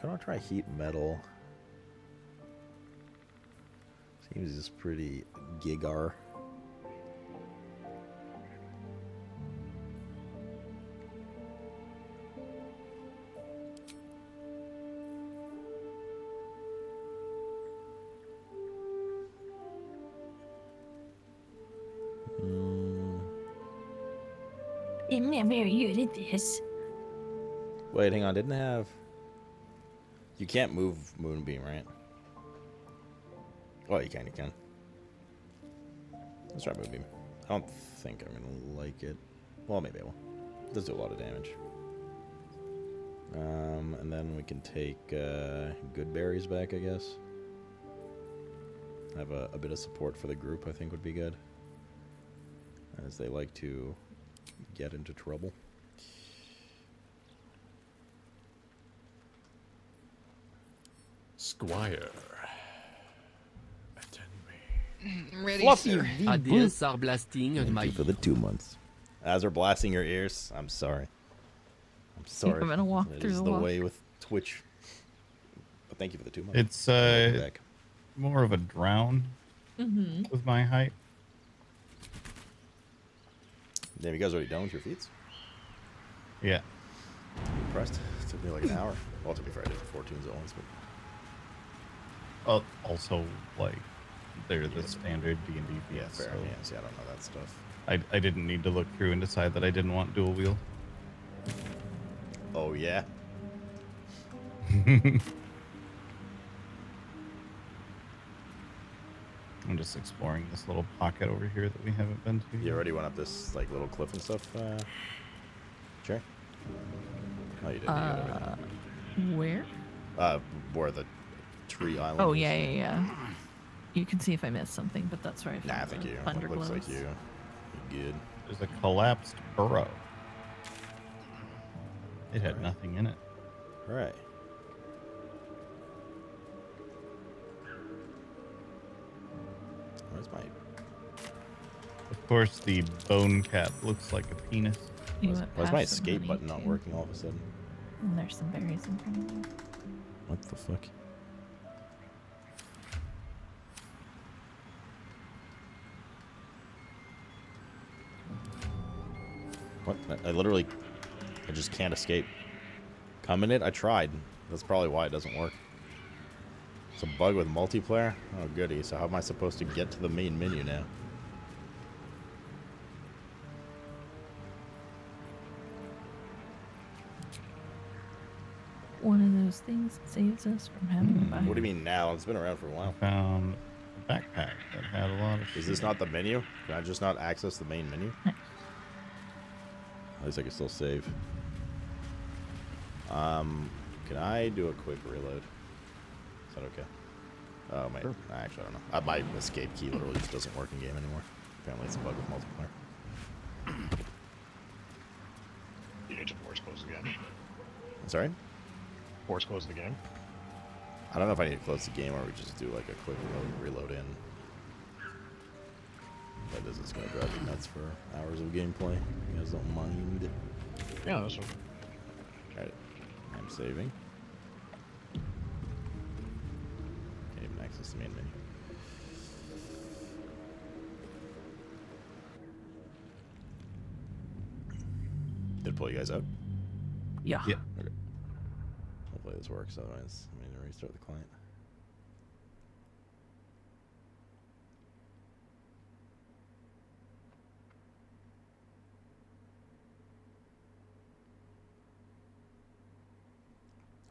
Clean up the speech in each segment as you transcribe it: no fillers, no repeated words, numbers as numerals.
Can I try heat metal? Seems just pretty gigar. I'm not very good at this. Wait, hang on. Didn't it have... You can't move Moonbeam, right? Well, you can. Let's try Moonbeam. I don't think I'm going to like it. Well, maybe I will. It does do a lot of damage. And then we can take good berries back, I guess. Have a bit of support for the group, I think would be good. As they like to get into trouble. Squire, attend me. Ready, Fluffy sir. ADS are blasting on my... Thank you for the 2 months. As are blasting your ears. I'm sorry. I'm sorry. I'm gonna walk It through is the the wall. way with Twitch. But thank you for the 2 months. It's Back. more of a drown with my height. Damn, you guys already done with your feats? Yeah. I'm impressed. It took me like an hour. Well, to be fair, I did 14s at once, but Also, like, they're the standard D&D feats. yeah, fair. So Yeah, see, I don't know that stuff. I didn't need to look through and decide that I didn't want dual wheel. Oh, yeah? I'm just exploring this little pocket over here that we haven't been to. You already went up this like little cliff and stuff, Sure. Oh, you didn't. You got everything. Where? Where the tree island Oh, is. yeah. You can see if I missed something, but that's where I found Nah, I think the you. thunder It looks like glows. you're good. There's a collapsed burrow. It had nothing in it. All right. Where's my... Of course, the bone cap looks like a penis. You went Why's my past some escape honey, button not too. working all of a sudden? And there's some berries in front of you. What the fuck? What? I just can't escape. Come in it? I tried. That's probably why it doesn't work. It's a bug with multiplayer? Oh, goody. So how am I supposed to get to the main menu now? One of those things that saves us from having to buy. What do you mean now? It's been around for a I while. found a backpack that had a lot of Is this not the menu? Can I just not access the main menu? No. At least I can still save. Can I do a quick reload? Is that okay? Oh, my, Sure. actually, I don't know. My escape key literally just doesn't work in game anymore. Apparently it's a bug with multiplayer. You need to force close the game. Sorry? Force close the game. I don't know if I need to close the game or we just do like a quick reload in. But this is going to drive me nuts for hours of gameplay. You guys don't mind? Yeah, that's what. Alright. I'm saving. Can't even access the main menu. Did it pull you guys out? Yeah. Yeah. Okay. Hopefully this works, otherwise I need to restart the client.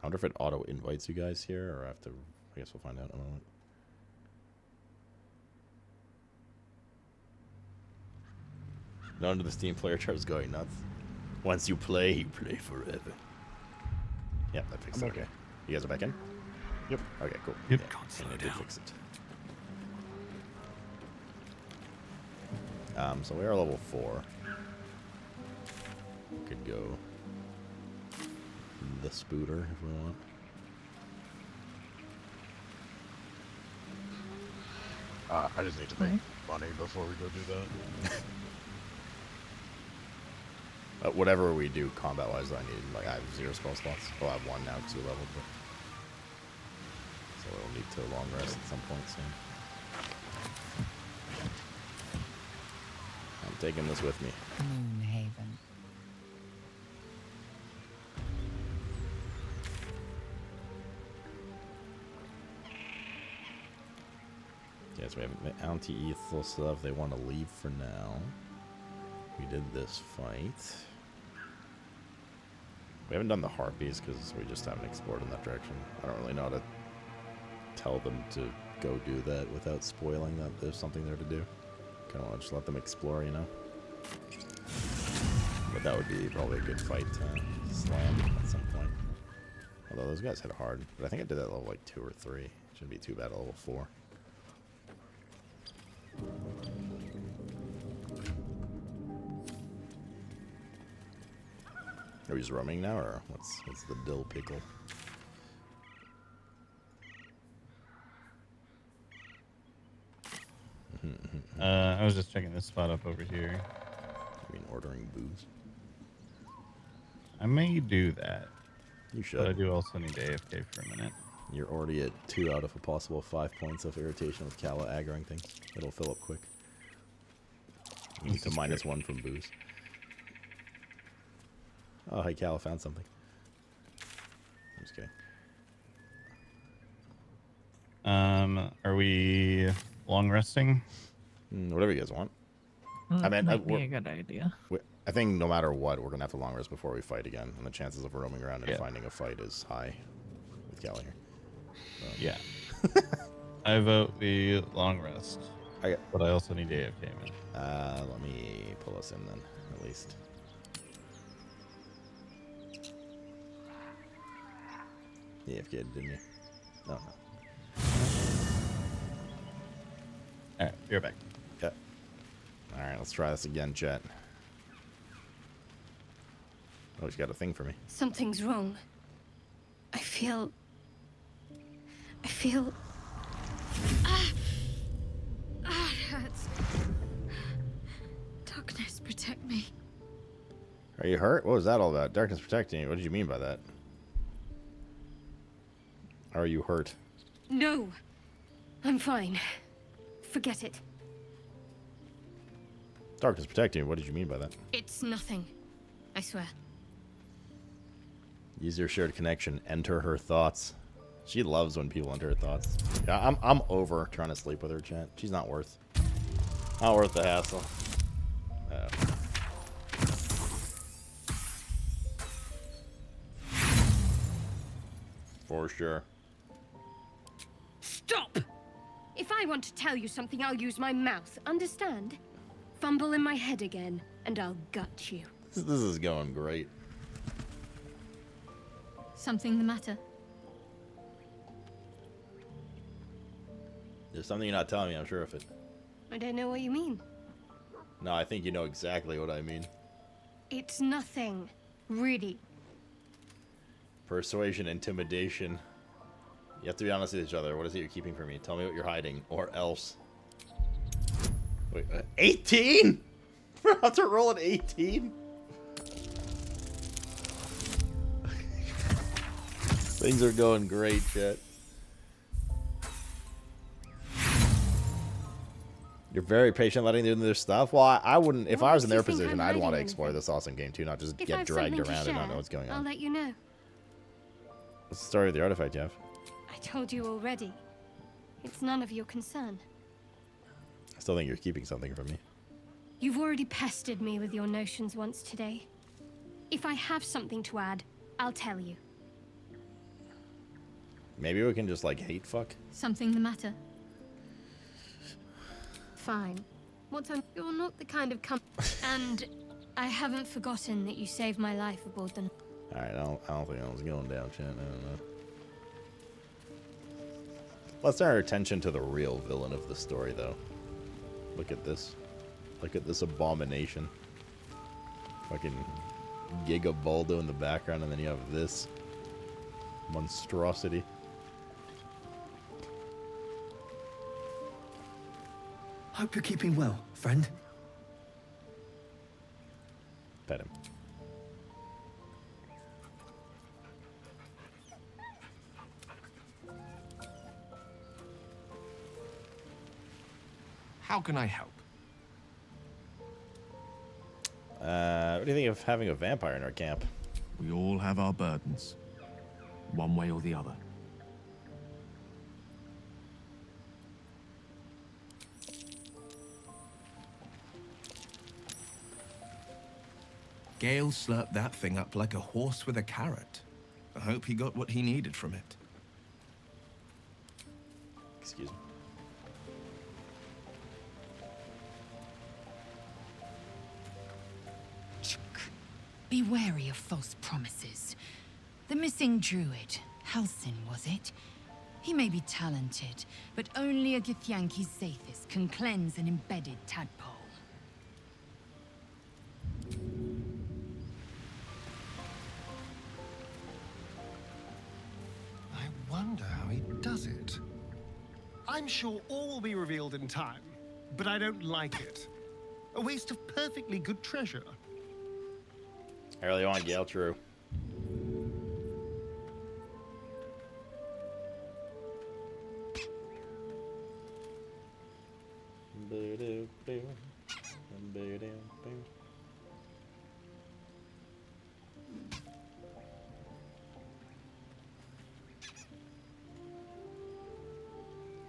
I wonder if it auto invites you guys here, or I have to. I guess we'll find out in a moment. None of the Steam player chart is going nuts. Once you play forever. Yep, that fixed it. I'm Okay. okay. You guys are back in? Yep. Okay, cool. Yep. Yeah, I did fix it. So we are level 4. Could go the spooter if we want. I just need to make money before we go do that. Whatever we do combat-wise, I need, like, I have 0 spell slots. Well, I have 1 now because we leveled, but need to long rest at some point soon. I'm taking this with me. Moonhaven. Yes, we have anti-ethel stuff. They want to leave for now. We did this fight. We haven't done the harpies because we just haven't explored in that direction. I don't really know how to tell them to go do that without spoiling that there's something there to do. Kind of want to just let them explore, you know? But that would be probably a good fight to slam at some point. Although those guys hit hard. But I think I did that at level like 2 or 3. Shouldn't be too bad at level 4. Are we just roaming now, or what's the dill pickle? I was just checking this spot up over here. I mean, ordering booze. I may do that. You should. But I do also need to AFK for a minute. You're already at 2 out of a possible 5 points of irritation with Kala aggroing things. It'll fill up quick. You need to -1 from booze. Oh, hey, Kala found something. I'm just kidding. Are we long resting? Whatever you guys want. Well, I mean, that might be a good idea. I think no matter what, we're going to have to long rest before we fight again. And the chances of roaming around and finding a fight is high with Kala here. So. Yeah. I vote we long rest. Okay. But I also need AFK, man. Let me pull us in then, at least. AFK, didn't you? No. Alright, you're back. Yeah. Alright, let's try this again, chat. Oh, he's got a thing for me. Something's wrong. I feel... it hurts. Darkness, protect me. Are you hurt? What was that all about? Darkness protecting you. What did you mean by that? Are you hurt? No. I'm fine. Forget it. Darkness protecting you. What did you mean by that? It's nothing. I swear. Use your shared connection. Enter her thoughts. She loves when people enter her thoughts. Yeah, I'm over trying to sleep with her, chat. She's not worth the hassle. For sure. Stop! If I want to tell you something, I'll use my mouth. Understand? Fumble in my head again, and I'll gut you. This is going great. Something the matter? There's something you're not telling me, I'm sure of it. I don't know what you mean. No, I think you know exactly what I mean. It's nothing. Really. Persuasion, intimidation. You have to be honest with each other. What is it you're keeping from me? Tell me what you're hiding, or else. Wait, 18? We're about to roll an 18? Things are going great, chat. You're very patient letting them do their stuff. Well, I wouldn't. If I was in their position, I'd want to explore this awesome game too, not just get dragged around and not know what's going on. I'll let you know. What's the story of the artifact you have? I told you already. It's none of your concern. I still think you're keeping something from me. You've already pestered me with your notions once today. If I have something to add, I'll tell you. Maybe we can just like hate fuck. Something the matter? Fine. What's on? You're not the kind of and I haven't forgotten that you saved my life aboard the. All right, I don't think I was going down, chat. I don't know. Let's turn our attention to the real villain of the story, though. Look at this. Look at this abomination. Fucking Giga Baldur in the background, and then you have this monstrosity. Hope you're keeping well, friend. Pet him. How can I help? What do you think of having a vampire in our camp? We all have our burdens, one way or the other. Gale slurped that thing up like a horse with a carrot. I hope he got what he needed from it. Excuse me. Be wary of false promises. The missing druid, Halsin, was it? He may be talented, but only a Githyanki's Zathis can cleanse an embedded tadpole. I wonder how he does it. I'm sure all will be revealed in time, but I don't like it. A waste of perfectly good treasure. I really want Gale True.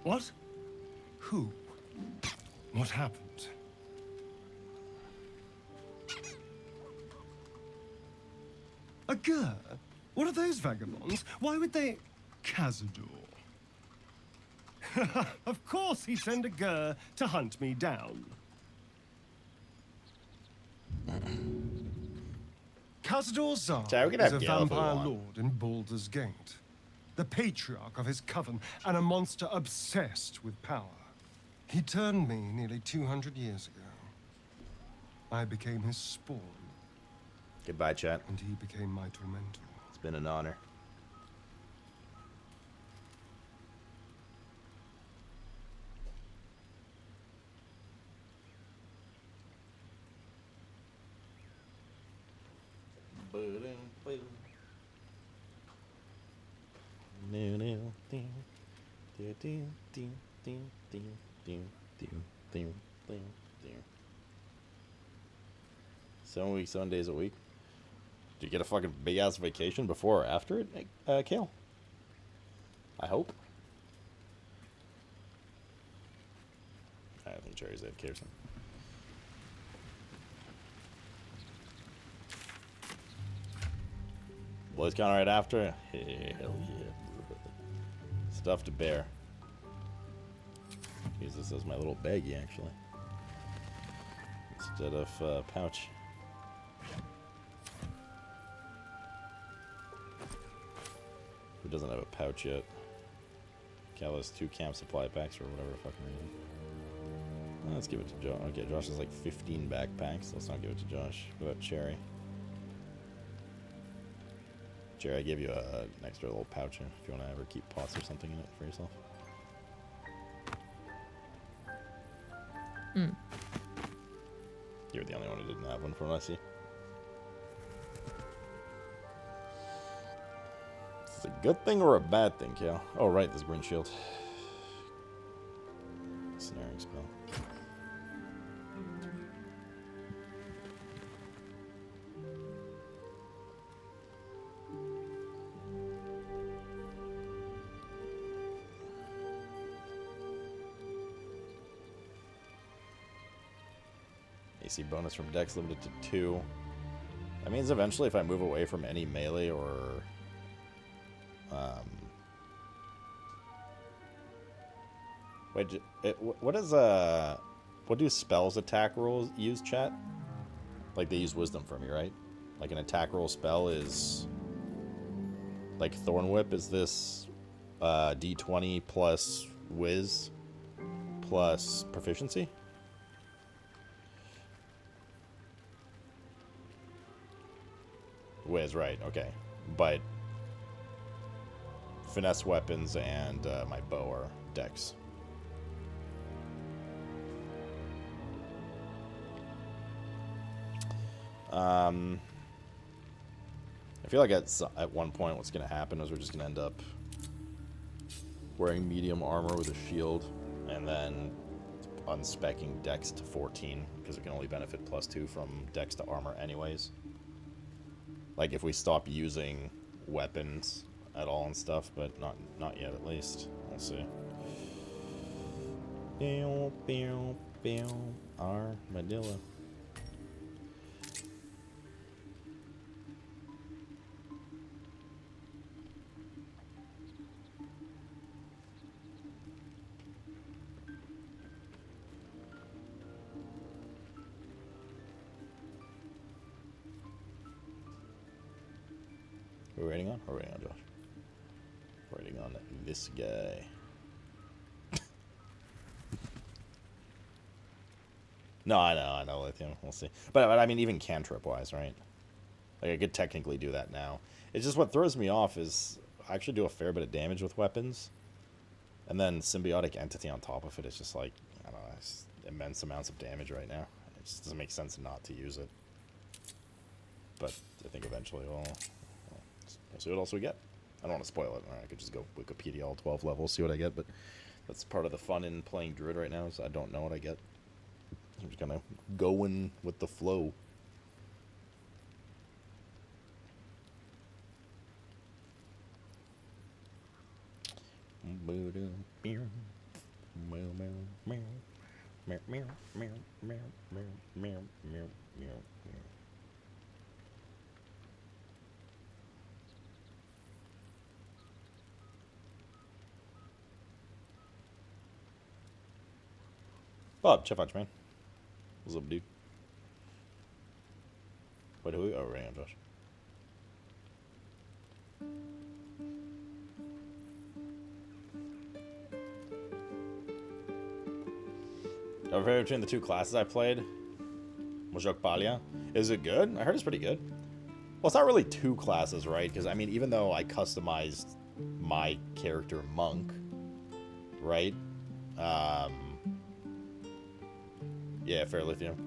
What? Who? What happened? A Gur? What are those vagabonds? Why would they... Cazador. Of course he'd send a Gur to hunt me down. Cazador Zar Sorry, we can is have a Gale if we vampire want. lord in Baldur's Gate. The patriarch of his coven and a monster obsessed with power. He turned me nearly 200 years ago. I became his spawn. Goodbye, chat. And he became my tormentor. It's been an honor. Seven weeks, 7 days a week. Do you get a fucking big ass vacation before or after it, Kale? I hope. I think Jerry's at Kirsten. BlizzCon right after? Hell yeah, bro. Stuff to bear. Use this as my little baggie, actually. Instead of pouch. Who doesn't have a pouch yet? Cal has 2 camp supply packs for whatever fucking reason. Let's give it to Josh. Okay, Josh has like 15 backpacks. Let's not give it to Josh. What about Cherry? Jerry, I gave you an extra little pouch if you want to ever keep pots or something in it for yourself. You're the only one who didn't have one from what I see. Is this a good thing or a bad thing, Cal? Oh, right, this green shield. Snaring spell. AC bonus from Dex limited to 2. That means eventually if I move away from any melee or... Wait, what is, what do spells attack rolls use, chat? Like, they use wisdom for me, right? Like, an attack roll spell is... Like, Thorn Whip is this, D20 plus Wiz plus proficiency? Wiz, right, okay. But finesse weapons and my bow are dex. I feel like at one point what's going to happen is we're just going to end up wearing medium armor with a shield, and then unspecking Dex to 14, because it can only benefit +2 from Dex to armor anyways. Like, if we stop using weapons at all and stuff, but not yet, at least. We'll see. Armadillo. We're waiting on? We're waiting on Josh. We're waiting on this guy. No, I know, Lithium. We'll see. But I mean, even cantrip-wise, right? Like, I could technically do that now. It's just what throws me off is I actually do a fair bit of damage with weapons. And then symbiotic entity on top of it is just like, I don't know, it's immense amounts of damage right now. It just doesn't make sense not to use it. But I think eventually we'll see what else we get. I don't want to spoil it. I could just go Wikipedia all 12 levels, see what I get, but that's part of the fun in playing Druid right now, is I don't know what I get. I'm just gonna go in with the flow. Bob, Chef Hodge, man. What's up, dude? Wait, who are we? Oh, Ray and Josh. Overrated between the two classes I played. Mojok Balia. Is it good? I heard it's pretty good. Well, it's not really two classes, right? Because, I mean, even though I customized my character Monk, right? Yeah, fair lithium.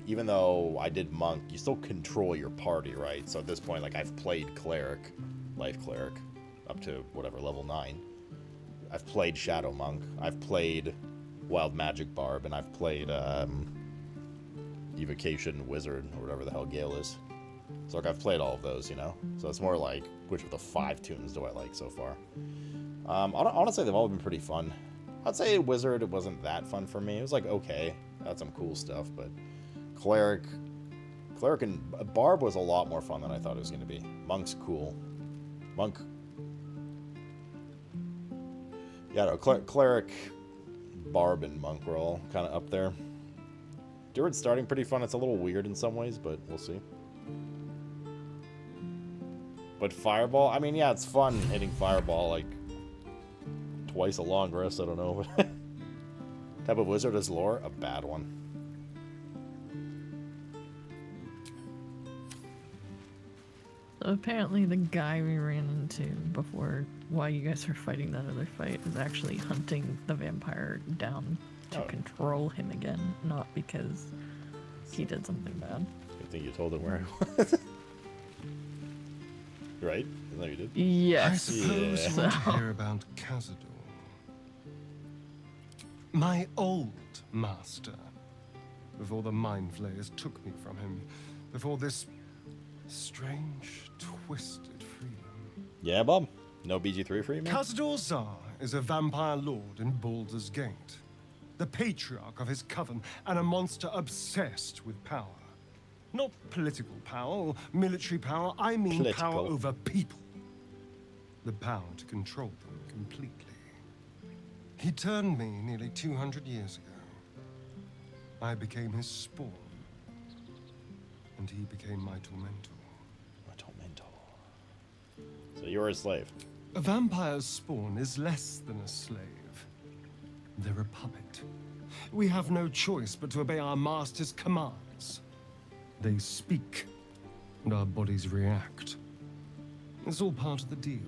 Even though I did Monk, you still control your party, right? So at this point, like, I've played Cleric, Life Cleric, up to, whatever, level 9. I've played Shadow Monk. I've played Wild Magic Barb, and I've played, Evocation Wizard, or whatever the hell Gale is. So, like, I've played all of those, you know? So it's more like, which of the 5 tunes do I like so far? Honestly, they've all been pretty fun. I'd say Wizard, it wasn't that fun for me. It was like, okay, had some cool stuff, but Cleric and Barb was a lot more fun than I thought it was going to be. Monk's cool. Monk. Yeah, no, Cleric, Barb, and Monk were all kind of up there. Druid's starting pretty fun. It's a little weird in some ways, but we'll see. But Fireball, I mean, yeah, it's fun hitting Fireball, like, twice a long rest, I don't know. Type of wizard is lore? A bad one. So apparently the guy we ran into before, while you guys were fighting that other fight, is actually hunting the vampire down to control him again, not because he did something bad. Good thing you told him where he was. Right? Isn't that what you did? Yes. I suppose you want to hear about Cazador. My old master. Before the Mind Flayers took me from him. Before this strange, twisted freedom. Yeah, Bob. No BG3 for you, man? Cazador Zar is a vampire lord in Baldur's Gate. The patriarch of his coven and a monster obsessed with power. Not political power or military power, I mean power over people. The power to control them completely. He turned me nearly 200 years ago. I became his spawn. And he became my tormentor. My tormentor. So you're a slave. A vampire's spawn is less than a slave. They're a puppet. We have no choice but to obey our master's commands. They speak, and our bodies react. It's all part of the deal.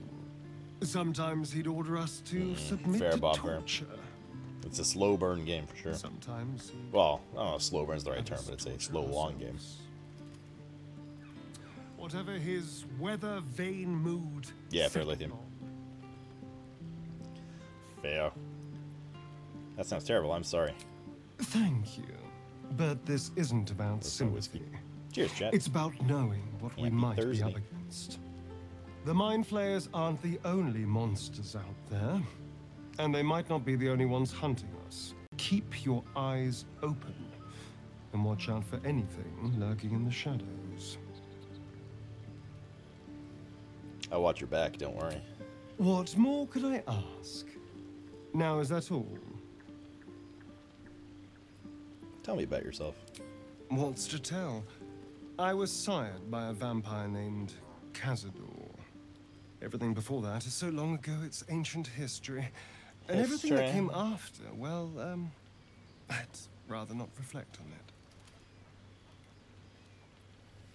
Sometimes he'd order us to submit to torture. It's a slow burn game for sure. Sometimes well, I don't know if slow burn's the right term, but it's a slow long game. Whatever his weather vane mood. Yeah, fair lithium. Fair. That sounds terrible. I'm sorry. Thank you. But this isn't about sympathy. Cheers, chat. It's about knowing what we might be up against. The Mind Flayers aren't the only monsters out there, and they might not be the only ones hunting us. Keep your eyes open, and watch out for anything lurking in the shadows. I'll watch your back, don't worry. What more could I ask? Now, is that all? Tell me about yourself. What's to tell? I was sired by a vampire named Cazador. Everything before that is so long ago it's ancient history. And everything that came after, well, I'd rather not reflect on it.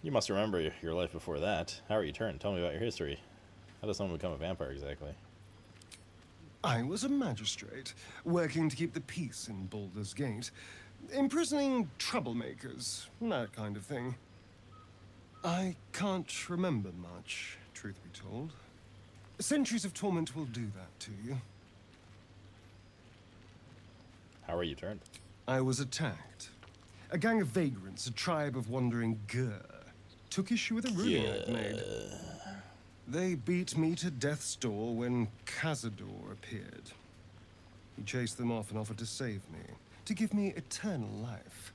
You must remember your life before that. How are you turned? Tell me about your history. How does someone become a vampire exactly? I was a magistrate, working to keep the peace in Baldur's Gate, imprisoning troublemakers, that kind of thing. I can't remember much, truth be told. Centuries of torment will do that to you. How are you turned? I was attacked. A gang of vagrants, a tribe of wandering Gur, took issue with a ruling I'd made. They beat me to death's door when Cazador appeared. He chased them off and offered to save me, to give me eternal life.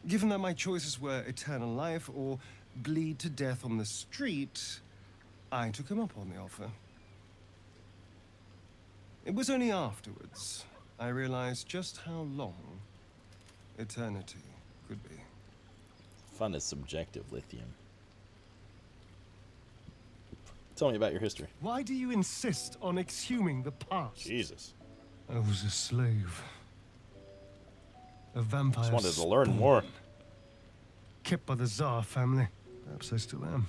Given that my choices were eternal life or bleed to death on the street, I took him up on the offer. It was only afterwards I realized just how long eternity could be. Fun is subjective, Lithium. Tell me about your history. Why do you insist on exhuming the past? Jesus. I was a slave. A vampire. Just wanted to learn more. Kept by the Tsar family. Perhaps I still am.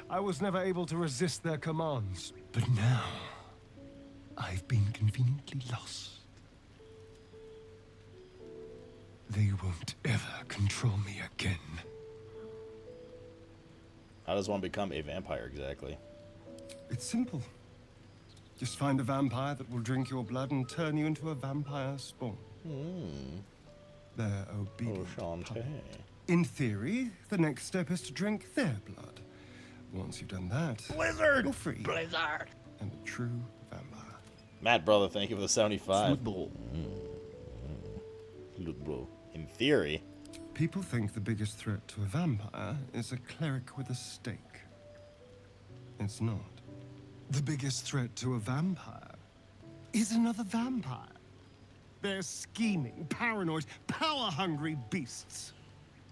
I was never able to resist their commands. But now, I've been conveniently lost. They won't ever control me again. How does one become a vampire exactly? It's simple. Just find a vampire that will drink your blood and turn you into a vampire spawn. They're obedient. In theory, the next step is to drink their blood. Once you've done that, Blizzard! You're free. Blizzard! And a true vampire. Matt, brother, thank you for the 75. Bro. In theory. People think the biggest threat to a vampire is a cleric with a stake. It's not. The biggest threat to a vampire is another vampire. They're scheming, paranoid, power-hungry beasts.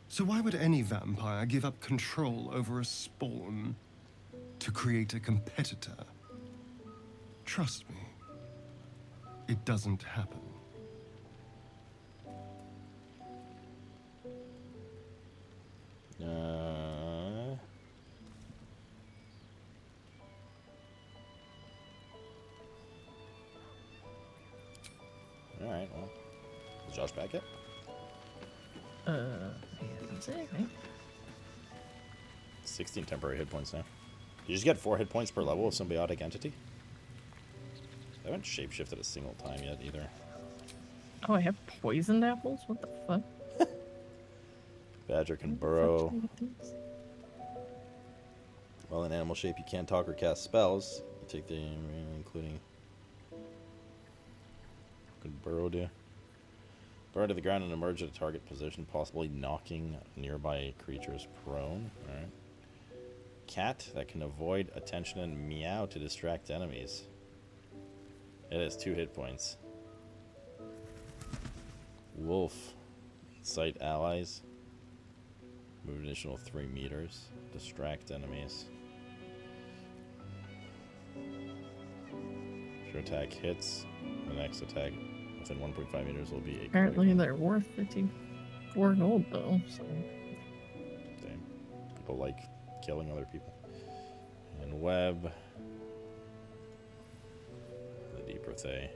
So why would any vampire give up control over a spawn to create a competitor? Trust me, it doesn't happen. Alright, well. Is Josh back yet? That's it, I think. 16 temporary hit points now. You just get 4 hit points per level of symbiotic entity? I haven't shapeshifted a single time yet either. Oh, I have poisoned apples? What the fuck? Badger can burrow. While in animal shape, you can't talk or cast spells. You take the including. Can burrow do. Burrow to the ground and emerge at a target position, possibly knocking nearby creatures prone. Alright. Cat that can avoid attention and meow to distract enemies. It has 2 hit points. Wolf. Sight allies. Move an additional 3 meters. Distract enemies. If your attack hits, the next attack within 1.5 meters will be a Apparently they're worth 54 gold though, so. Damn. People like killing other people. And web. The deep Earthay.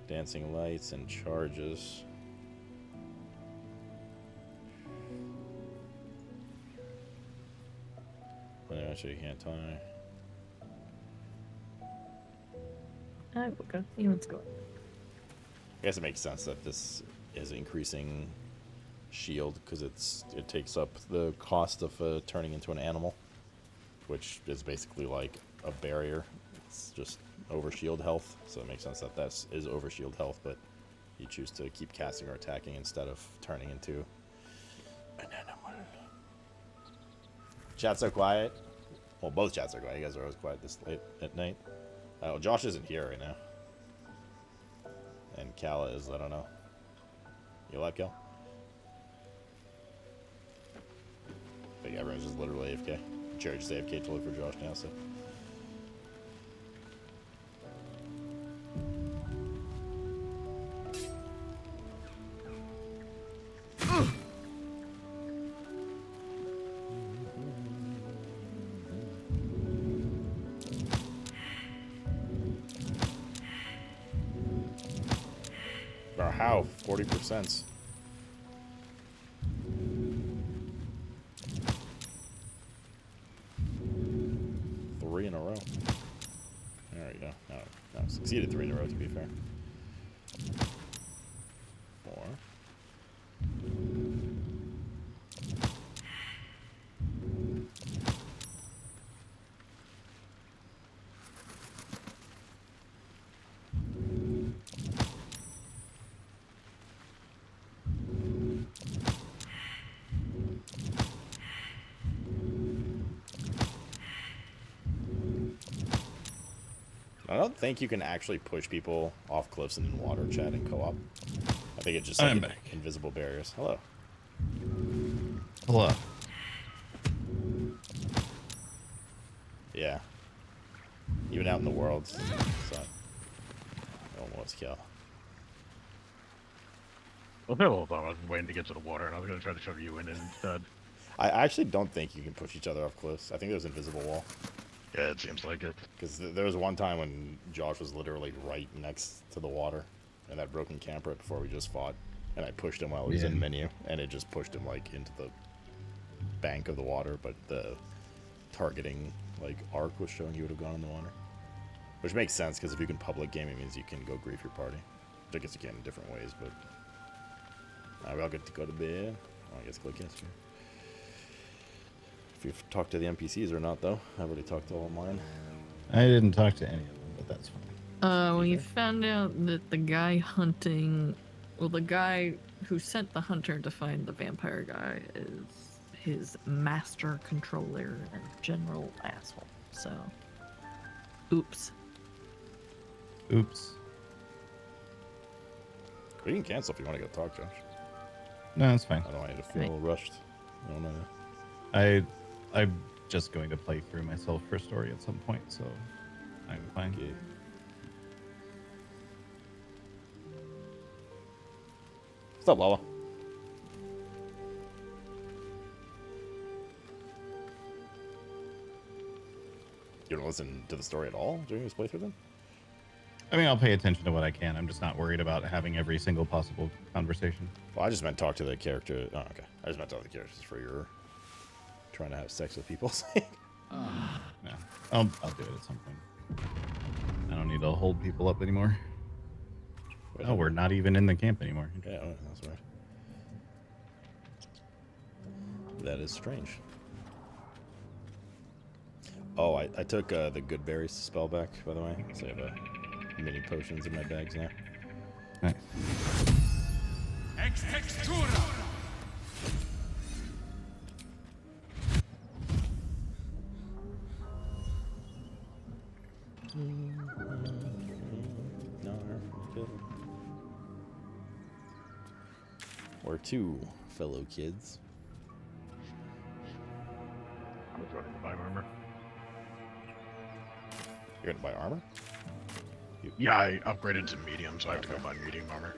Dancing lights and charges. Actually, you can't tie. I will go see what's going on. I guess it makes sense that this is increasing shield because it takes up the cost of turning into an animal, which is basically like a barrier. It's just over shield health, so it makes sense that that is over shield health, but you choose to keep casting or attacking instead of turning into an animal. Chat's so quiet. Well, both chats are quiet. You guys are always quiet this late at night. Oh, Josh isn't here right now. And Kala is, I don't know. You alive, Cal? I think everyone's just literally AFK. Cherry just AFK to look for Josh now, so. Or how? 40%. Three in a row. There we go. No, succeeded 3 in a row, to be fair. 4. I don't think you can actually push people off cliffs and in water, chat, in co-op. I think it's just like invisible barriers. Hello. Hello. Yeah. Even out in the world. So, almost kill. Well, the whole time I was waiting to get to the water, and I was going to try to shove you in it instead. I actually don't think you can push each other off cliffs. I think there's an invisible wall. Yeah, it seems like it. Because there was one time when Josh was literally right next to the water in that broken camp right before we just fought. And I pushed him while he was in menu, and it just pushed him like into the bank of the water, but the targeting like arc was showing he would have gone in the water. Which makes sense, because if you can public game, it means you can go grief your party. Which I guess you can in different ways, but... we all get to go to bed. Oh, I guess click yes. If you've talked to the NPCs or not, though. I've already talked to all mine. I didn't talk to any of them, but that's fine. We found out that the guy hunting... Well, the guy who sent the hunter to find the vampire guy is his master controller and general asshole. So... Oops. Oops. We can cancel if you want to go talk, Josh. No, that's fine. I don't want you to feel rushed. No, no. I'm just going to play through myself for story at some point, so I'm fine. Okay. What's up, Lala? You don't listen to the story at all during this playthrough, then? I mean, I'll pay attention to what I can. I'm just not worried about having every single possible conversation. Well, I just meant talk to the character. Oh, okay. I just meant talk to the characters for your trying to have sex with people. Yeah, I'll do it at some point. I don't need to hold people up anymore. Oh, we're not even in the camp anymore. Yeah, that's right. That is strange. Oh, I took the good berries spell back, by the way. So I have mini potions in my bags now. Nice. Ex textura. Where to, fellow kids? I was running to buy armor. You're gonna buy armor? Yeah, I upgraded to medium, so I have to go buy medium armor.